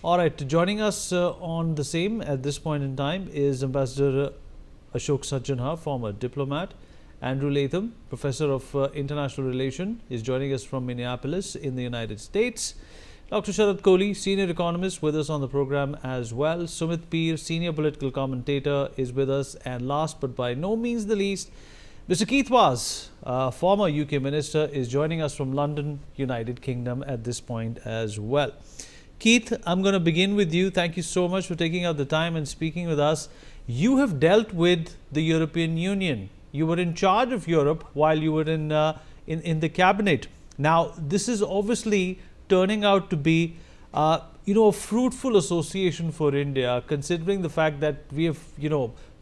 All right, joining us on the same at this point in time is Ambassador Ashok Sajjanha, former diplomat. Andrew Latham, Professor of International Relations, is joining us from Minneapolis in the United States. Dr. Sharad Kohli, Senior Economist, with us on the program as well. Sumit Peer, Senior Political Commentator, is with us. And last but by no means the least, Mr. Keith Vaz, former UK Minister, is joining us from London, United Kingdom at this point as well. Keith, I'm going to begin with you. Thank you so much for taking out the time and speaking with us. You have dealt with the European Union. You were in charge of Europe while you were in the cabinet. Now, this is obviously turning out to be, a fruitful association for India, considering the fact that we have,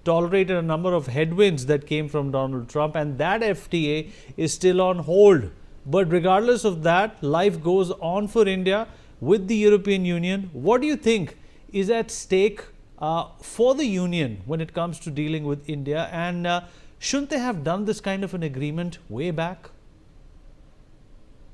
tolerated a number of headwinds that came from Donald Trump, and that FTA is still on hold. But regardless of that, life goes on for India with the European Union. What do you think is at stake for the Union when it comes to dealing with India? And shouldn't they have done this kind of an agreement way back?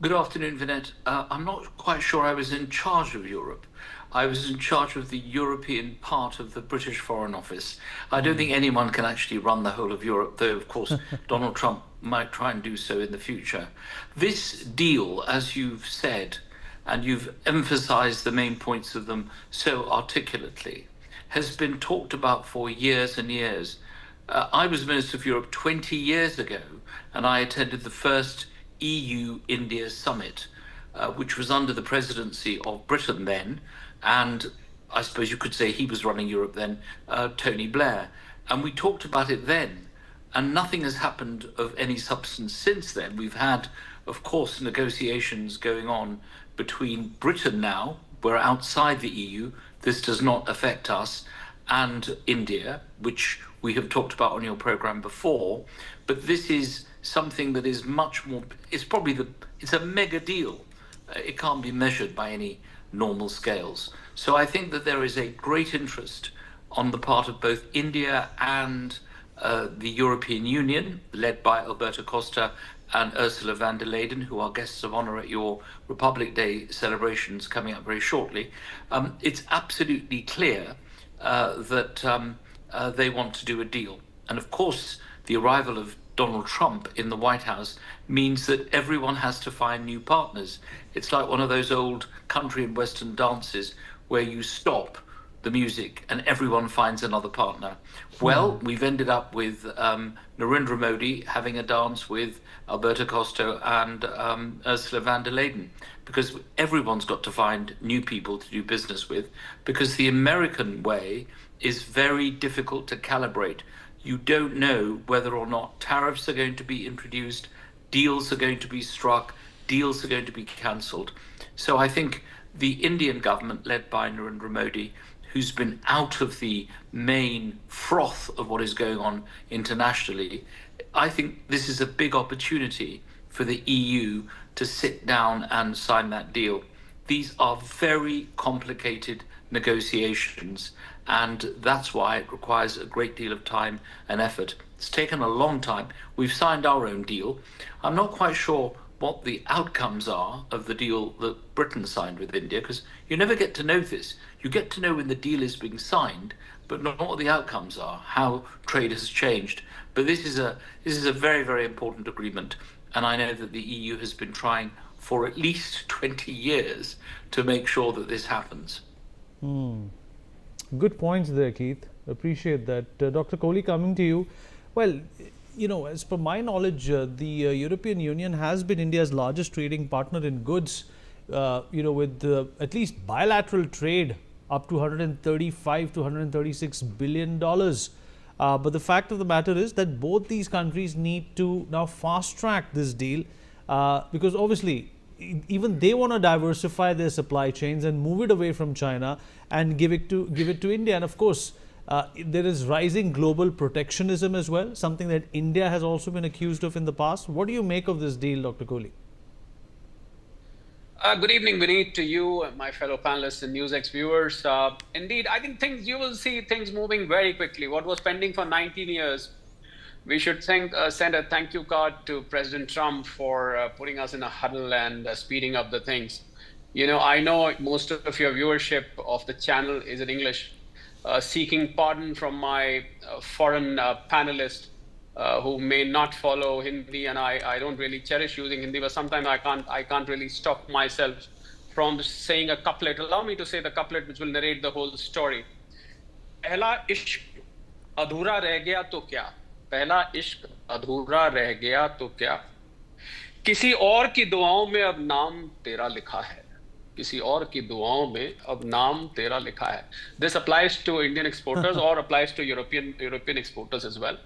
Good afternoon, Vinay. I'm not quite sure I was in charge of Europe. I was in charge of the European part of the British Foreign Office. I don't think anyone can actually run the whole of Europe, though, of course, Donald Trump might try and do so in the future. This deal, as you've said, and you've emphasized the main points of them so articulately, has been talked about for years and years. I was Minister of Europe 20 years ago, and I attended the first EU-India summit, which was under the presidency of Britain then, and I suppose you could say he was running Europe then, Tony Blair. And we talked about it then, and nothing has happened of any substance since then. We've had, of course, negotiations going on between Britain now, we're outside the EU, this does not affect us, and India, which we have talked about on your program before, but this is something that is much more, it's a mega deal. It can't be measured by any normal scales. So I think that there is a great interest on the part of both India and the European Union, led by Alberto Costa and Ursula von der Leyen, who are guests of honor at your Republic Day celebrations coming up very shortly. It's absolutely clear that they want to do a deal. And of course, the arrival of Donald Trump in the White House means that everyone has to find new partners. It's like one of those old country and Western dances where you stop the music and everyone finds another partner. Well, we've ended up with Narendra Modi having a dance with Alberto Costa and Ursula von der Leyen, because everyone's got to find new people to do business with, because the American way is very difficult to calibrate. You don't know whether or not tariffs are going to be introduced, deals are going to be struck, deals are going to be cancelled. So I think the Indian government, led by Narendra Modi, who's been out of the main froth of what is going on internationally, I think this is a big opportunity for the EU to sit down and sign that deal. These are very complicated negotiations, and that's why it requires a great deal of time and effort. It's taken a long time. We've signed our own deal. I'm not quite sure what the outcomes are of the deal that Britain signed with India, because you never get to know this. You get to know when the deal is being signed, but not what the outcomes are, how trade has changed. But this is a very, very important agreement, and I know that the EU has been trying for at least 20 years to make sure that this happens. Good points there, Keith. Appreciate that. Dr. Kohli, coming to you. Well, as per my knowledge, the European Union has been India's largest trading partner in goods, with at least bilateral trade up to $135 to $136 billion. But the fact of the matter is that both these countries need to now fast track this deal, because obviously even they want to diversify their supply chains and move it away from China and give it to India. And of course, there is rising global protectionism as well, something that India has also been accused of in the past. What do you make of this deal, Dr. Kohli? Good evening, Vineet, to you, my fellow panelists and Newsx viewers. Indeed, I think you will see things moving very quickly. What was pending for 19 years, we should send a thank you card to President Trump for putting us in a huddle and speeding up the things. I know most of your viewership of the channel is in English. Seeking pardon from my foreign panelists who may not follow Hindi, and I don't really cherish using Hindi, but sometimes I can't really stop myself from saying a couplet. Allow me to say the couplet which will narrate the whole story. पहला इश्क अधूरा रह गया तो क्या, पहला इश्क अधूरा रह गया तो क्या, किसी और की दुआओं में अब नाम तेरा लिखा है, किसी और की दुआओं में अब नाम तेरा लिखा है. This applies to Indian exporters or applies to European exporters as well.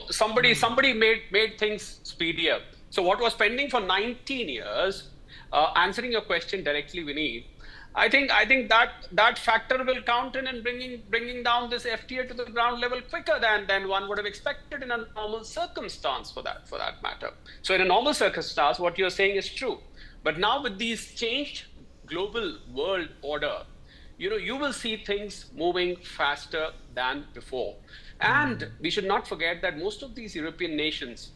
Somebody made things speedier. So what was pending for 19 years, answering your question directly, Vineet, I think that factor will count in and bringing down this FTA to the ground level quicker than one would have expected in a normal circumstance for that matter. So in a normal circumstance, what you're saying is true. But now with these changed global world order, you will see things moving faster than before. And we should not forget that most of these European nations,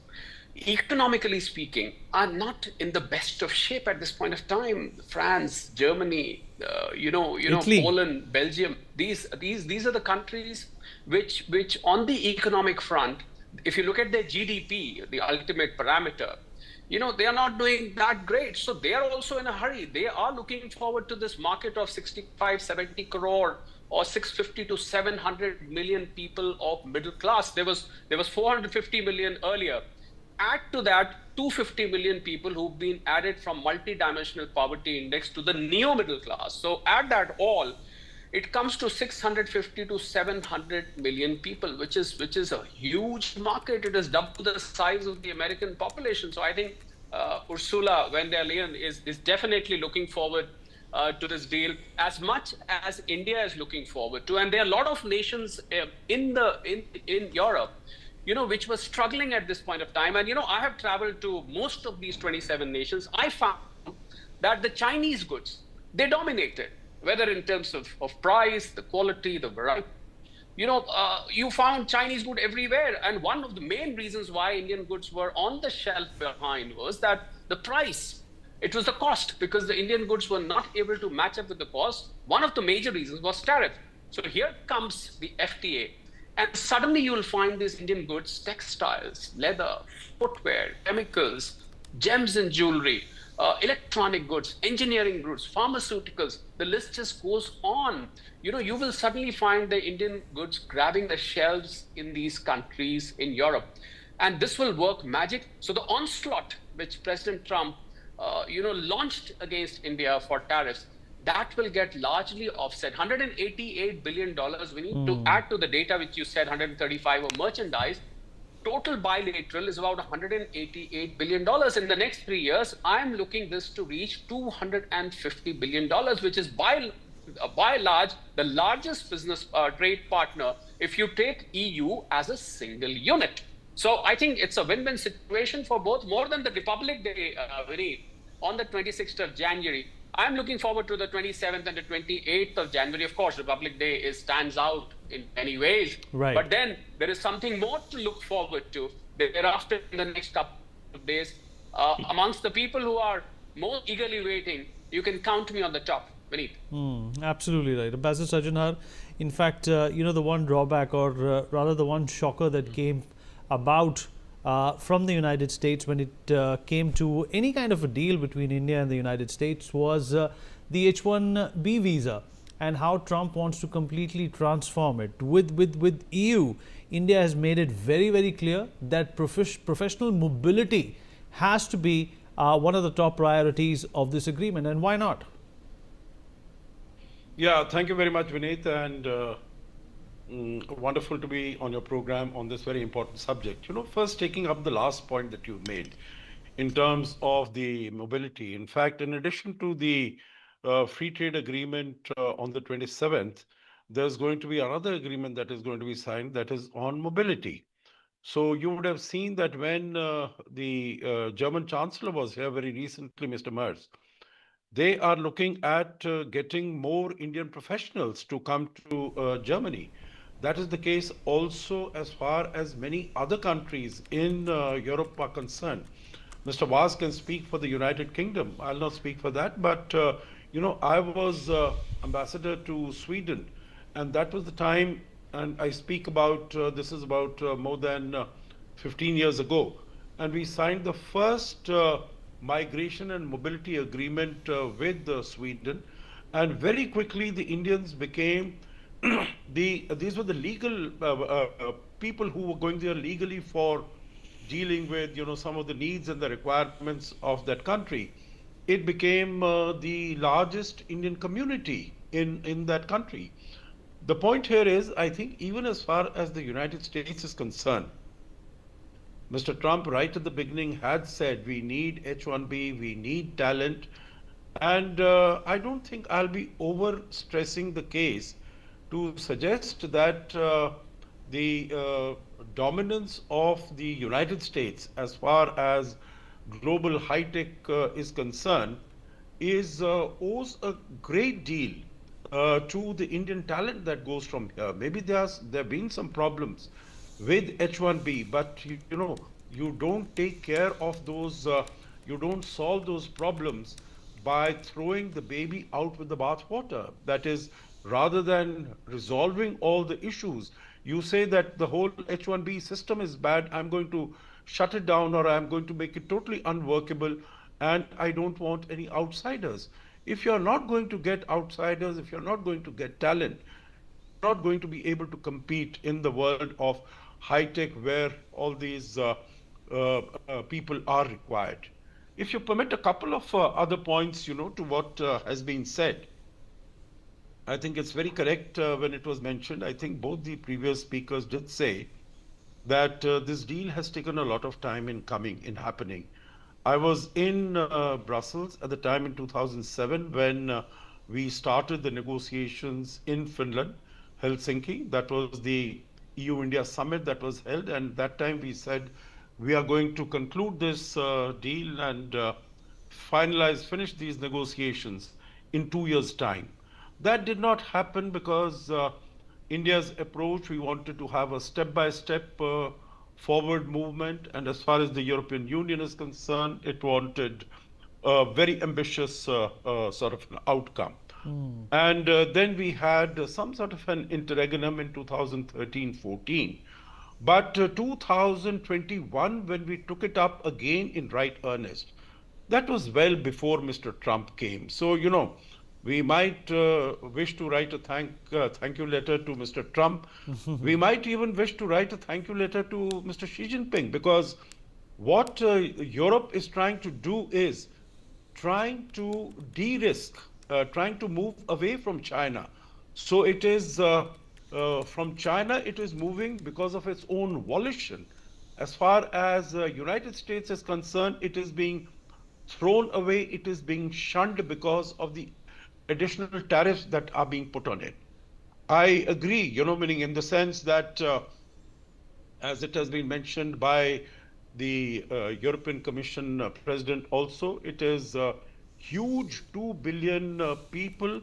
economically speaking, are not in the best of shape at this point of time. France, Germany, Italy. Poland, Belgium. These are the countries which on the economic front, if you look at their GDP, the ultimate parameter, they are not doing that great. So they are also in a hurry. They are looking forward to this market of 65, 70 crore or 650 to 700 million people of middle class. There was 450 million earlier. Add to that 250 million people who've been added from multi-dimensional poverty index to the neo middle class. So add that all, it comes to 650 to 700 million people, which is a huge market. It is double the size of the American population. So I think Ursula von der Leyen is definitely looking forward to this deal as much as India is looking forward to. And there are a lot of nations in Europe, which was struggling at this point of time. And, I have traveled to most of these 27 nations. I found that the Chinese goods, they dominated, whether in terms of price, the quality, the variety. You found Chinese good everywhere. And one of the main reasons why Indian goods were on the shelf behind was that the price, it was the cost, because the Indian goods were not able to match up with the cost. One of the major reasons was tariff. So here comes the FTA. And suddenly you will find these Indian goods, textiles, leather, footwear, chemicals, gems and jewelry, electronic goods, engineering goods, pharmaceuticals. The list just goes on. You will suddenly find the Indian goods grabbing the shelves in these countries in Europe. And this will work magic. So the onslaught which President Trump, launched against India for tariffs, that will get largely offset. $188 billion, we need to add to the data which you said, 135 of merchandise. Total bilateral is about $188 billion. In the next 3 years, I'm looking this to reach $250 billion, which is by large the largest business trade partner if you take EU as a single unit. So I think it's a win-win situation for both, more than the Republic Day, Vineet, on the 26th of January. I'm looking forward to the 27th and the 28th of January. Of course, Republic Day stands out in many ways. Right. But then there is something more to look forward to thereafter in the next couple of days. Amongst the people who are more eagerly waiting, you can count me on the top, Vineet. Absolutely right. Ambassador Sajjanhar, in fact, the one drawback, or rather the one shocker that came about from the United States when it came to any kind of a deal between India and the United States was the H-1B visa, and how Trump wants to completely transform it. With EU, India has made it very, very clear that professional mobility has to be one of the top priorities of this agreement. And why not? Yeah, thank you very much, Vineet, and wonderful to be on your program on this very important subject. First taking up the last point that you made in terms of the mobility. In fact, in addition to the free trade agreement on the 27th, there's going to be another agreement that is going to be signed that is on mobility. So you would have seen that when the German Chancellor was here very recently, Mr. Merz, they are looking at getting more Indian professionals to come to Germany. That is the case also as far as many other countries in Europe are concerned. Mr. Vaz can speak for the United Kingdom. I'll not speak for that, but I was ambassador to Sweden, and that was the time. And I speak about this is about more than 15 years ago, and we signed the first migration and mobility agreement with Sweden, and very quickly the Indians became these were the legal people who were going there legally for dealing with some of the needs and the requirements of that country. It became the largest Indian community in that country. The point here is, I think, even as far as the United States is concerned, Mr. Trump right at the beginning had said we need H-1B, we need talent, and I don't think I'll be over stressing the case to suggest that the dominance of the United States as far as global high-tech is concerned is owes a great deal to the Indian talent that goes from here. Maybe there have been some problems with H-1B, but you don't take care of those, you don't solve those problems by throwing the baby out with the bathwater. That is, rather than resolving all the issues, you say that the whole H-1B system is bad, I'm going to shut it down, or I'm going to make it totally unworkable, and I don't want any outsiders. If you're not going to get outsiders, if you're not going to get talent, you're not going to be able to compete in the world of high-tech where all these people are required. If you permit a couple of other points, to what has been said, I think it's very correct when it was mentioned. I think both the previous speakers did say that this deal has taken a lot of time in happening. I was in Brussels at the time in 2007 when we started the negotiations in Finland, Helsinki. That was the EU-India summit that was held, and that time we said we are going to conclude this deal and finish these negotiations in 2 years' time. That did not happen because India's approach, we wanted to have a step-by-step forward movement, and as far as the European Union is concerned, it wanted a very ambitious sort of an outcome. And then we had some sort of an interregnum in 2013-14. But 2021, when we took it up again in right earnest, that was well before Mr. Trump came. So, we might wish to write a thank you letter to Mr. Trump. We might even wish to write a thank you letter to Mr. Xi Jinping, because what Europe is trying to do is trying to de-risk, trying to move away from China. So it is from China, it is moving because of its own volition. As far as United States is concerned, it is being thrown away, it is being shunned because of the additional tariffs that are being put on it. I agree, meaning in the sense that, as it has been mentioned by the European Commission President also, it is huge, 2 billion people,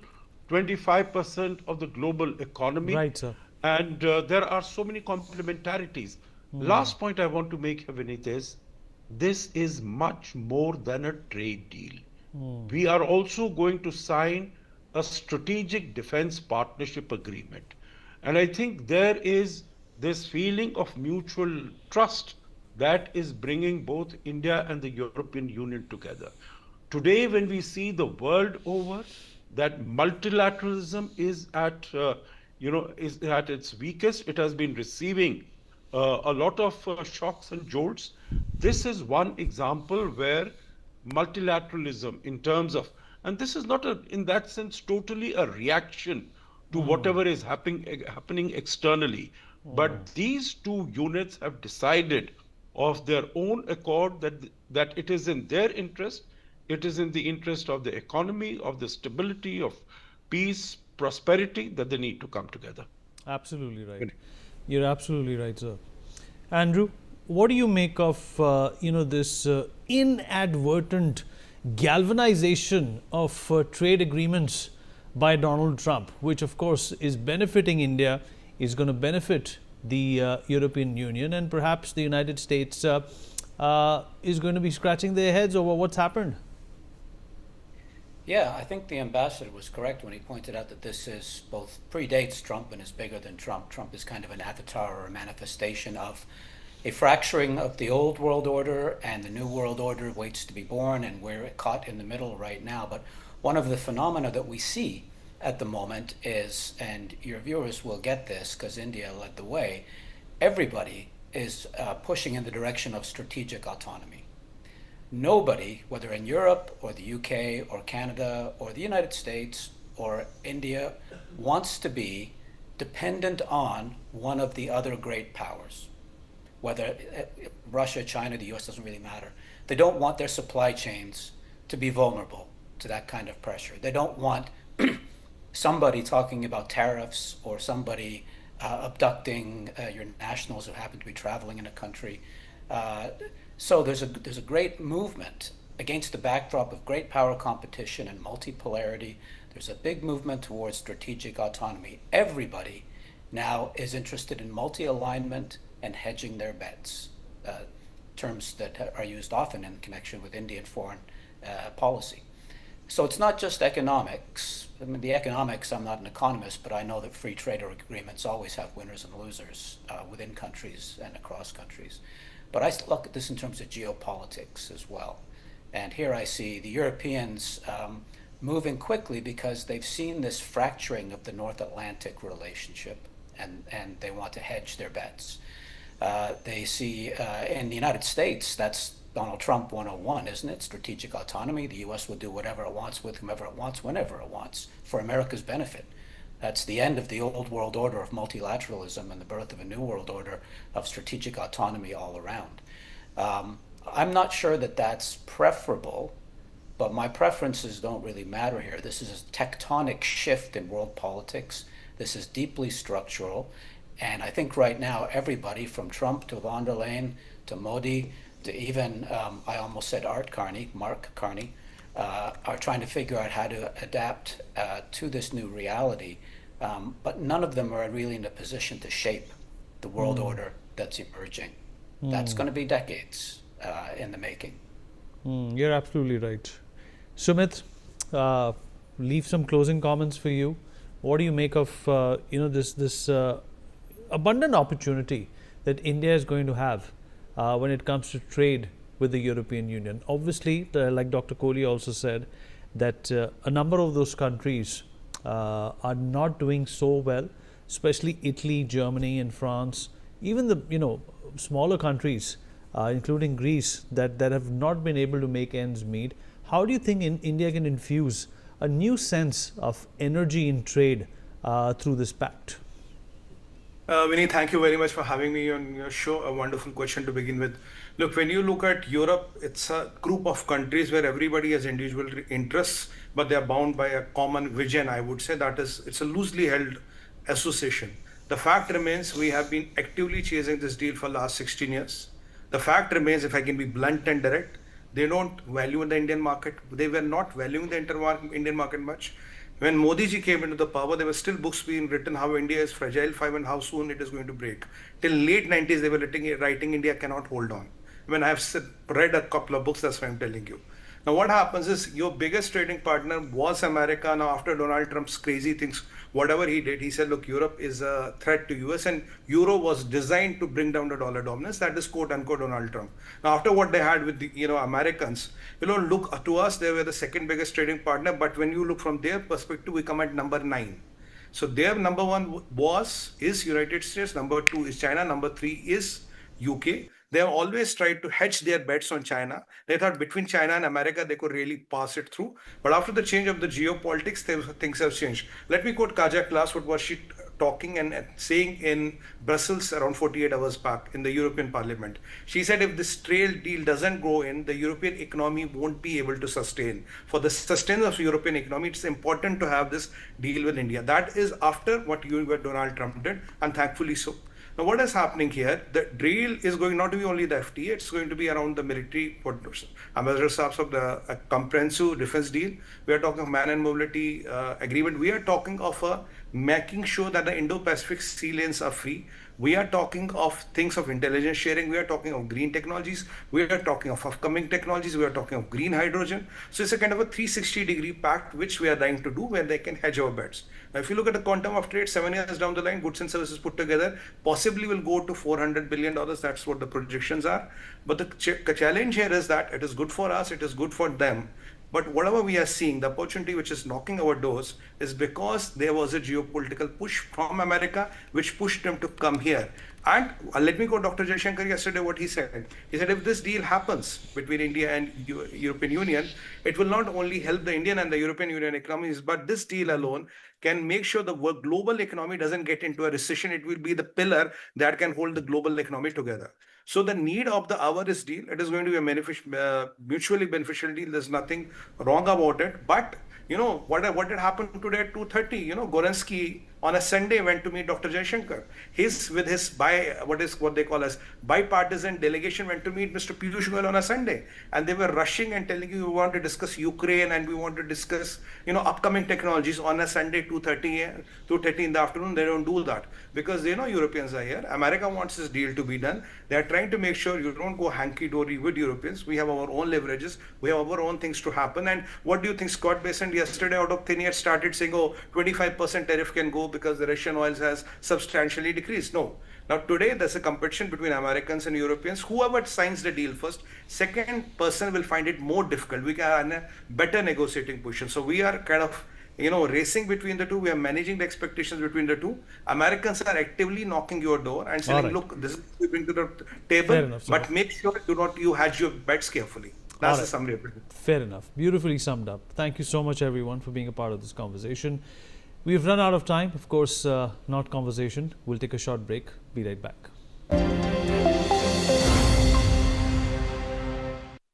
25% of the global economy. Right, sir. And there are so many complementarities. Last point I want to make, Vineet, is this is much more than a trade deal. We are also going to sign a strategic defense partnership agreement. And I think there is this feeling of mutual trust that is bringing both India and the European Union together. Today, when we see the world over, that multilateralism is at its weakest, it has been receiving a lot of shocks and jolts. This is one example where multilateralism in terms of, and this is not in that sense totally a reaction to whatever is happening externally, but these two units have decided of their own accord that it is in their interest, it is in the interest of the economy, of the stability, of peace, prosperity, that they need to come together. Absolutely right. You're absolutely right, sir. Andrew, what do you make of this inadvertent galvanization of trade agreements by Donald Trump, which of course is benefiting India, is going to benefit the European Union, and perhaps the United States is going to be scratching their heads over what's happened? Yeah, I think the ambassador was correct when he pointed out that this is both predates Trump and is bigger than Trump. Trump is kind of an avatar or a manifestation of a fracturing of the old world order, and the new world order waits to be born, and we're caught in the middle right now. But one of the phenomena that we see at the moment is, and your viewers will get this because India led the way, everybody is pushing in the direction of strategic autonomy. Nobody, whether in Europe or the UK or Canada or the United States or India, wants to be dependent on one of the other great powers. Whether Russia, China, the US, doesn't really matter. They don't want their supply chains to be vulnerable to that kind of pressure. They don't want somebody talking about tariffs or somebody abducting your nationals who happen to be traveling in a country. So there's a great movement against the backdrop of great power competition and multipolarity. There's a big movement towards strategic autonomy. Everybody now is interested in multi-alignment and hedging their bets, terms that are used often in connection with Indian foreign policy. So it's not just economics. I mean, the economics, I'm not an economist, but I know that free trade agreements always have winners and losers within countries and across countries. But I look at this in terms of geopolitics as well. And here I see the Europeans moving quickly because they've seen this fracturing of the North Atlantic relationship, and they want to hedge their bets. They see in the United States, that's Donald Trump 101, isn't it? Strategic autonomy. The US will do whatever it wants with whomever it wants, whenever it wants, for America's benefit. That's the end of the old world order of multilateralism and the birth of a new world order of strategic autonomy all around. I'm not sure that that's preferable, but my preferences don't really matter here. This is a tectonic shift in world politics. This is deeply structural. And I think right now, everybody from Trump to von der Leyen to Modi to even, I almost said Mark Carney, are trying to figure out how to adapt to this new reality. But none of them are really in a position to shape the world order that's emerging. That's going to be decades in the making. You're absolutely right. Sumit, leave some closing comments for you. What do you make of this abundant opportunity that India is going to have when it comes to trade with the European Union? Obviously, like Dr. Kohli also said, that a number of those countries are not doing so well, especially Italy, Germany, and France. Even the smaller countries, including Greece, that have not been able to make ends meet. How do you think India can infuse a new sense of energy in trade through this pact? Vinny, thank you very much for having me on your show. A wonderful question to begin with. Look, when you look at Europe, it's a group of countries where everybody has individual interests, but they are bound by a common vision. I would say that it's a loosely held association. The fact remains, we have been actively chasing this deal for the last 16 years. The fact remains, if I can be blunt and direct, they don't value the Indian market. They were not valuing the Indian market much. When Modi ji came into the power, there were still books being written how India is fragile and how soon it is going to break. Till late 90s, they were writing India cannot hold on. When I have read a couple of books, that's what I'm telling you. Now, what happens is your biggest trading partner was America. Now, after Donald Trump's crazy things, whatever he did, he said, look, Europe is a threat to US, and Euro was designed to bring down the dollar dominance. That is quote unquote Donald Trump. Now, after what they had with the Americans, look to us, they were the second biggest trading partner. But when you look from their perspective, we come at number 9. So their number 1 is United States, number 2 is China, number 3 is UK. They have always tried to hedge their bets on China. They thought between China and America, they could really pass it through. But after the change of the geopolitics, things have changed. Let me quote Kaja Klaas, what was she talking and saying in Brussels around 48 hours back in the European Parliament. She said if this trade deal doesn't go in, the European economy won't be able to sustain. For the sustenance of the European economy, it's important to have this deal with India. That is after what Donald Trump did, and thankfully so. Now, what is happening here? The deal is going not to be only the FTA, it's going to be around the military, Ambassador Saab of the comprehensive defense deal. We are talking of man and mobility agreement. We are talking of making sure that the Indo-Pacific sea lanes are free. We are talking of things of intelligence sharing. We are talking of green technologies. We are talking of upcoming technologies. We are talking of green hydrogen. So it's a kind of a 360-degree pact which we are trying to do where they can hedge our bets. Now, if you look at the quantum of trade, 7 years down the line, goods and services put together possibly will go to $400 billion. That's what the projections are. But the challenge here is that it is good for us, it is good for them. But whatever we are seeing, the opportunity which is knocking our doors is because there was a geopolitical push from America, which pushed them to come here. And let me quote Dr. Jaishankar yesterday, what he said. He said, if this deal happens between India and European Union, it will not only help the Indian and the European Union economies, but this deal alone can make sure the global economy doesn't get into a recession. It will be the pillar that can hold the global economy together. So the need of the hour is deal. It is going to be a mutually beneficial deal. There's nothing wrong about it. But what did happen today at 2:30? Gorensky on a Sunday went to meet Dr. Jaishankar. With his what they call as bipartisan delegation went to meet Mr. Piyush Goyal on a Sunday, and they were rushing and telling you we want to discuss Ukraine and we want to discuss upcoming technologies on a Sunday 2:30 in the afternoon. They don't do that because they know Europeans are here. America wants this deal to be done. They are trying to make sure you don't go hanky-dory with Europeans. We have our own leverages. We have our own things to happen. And what do you think Scott Bessent yesterday out of thin air started saying, 25% tariff can go because the Russian oil has substantially decreased? No. Now today there's a competition between Americans and Europeans. Whoever signs the deal first, second person will find it more difficult. We are in a better negotiating position. So we are kind of racing between the two. We are managing the expectations between the two. Americans are actively knocking your door and saying, look, this is what we bring to the table, enough, but make sure you hedge your bets carefully. That's the summary of it. Fair enough. Beautifully summed up. Thank you so much, everyone, for being a part of this conversation. We've run out of time. Of course, not conversation. We'll take a short break. Be right back.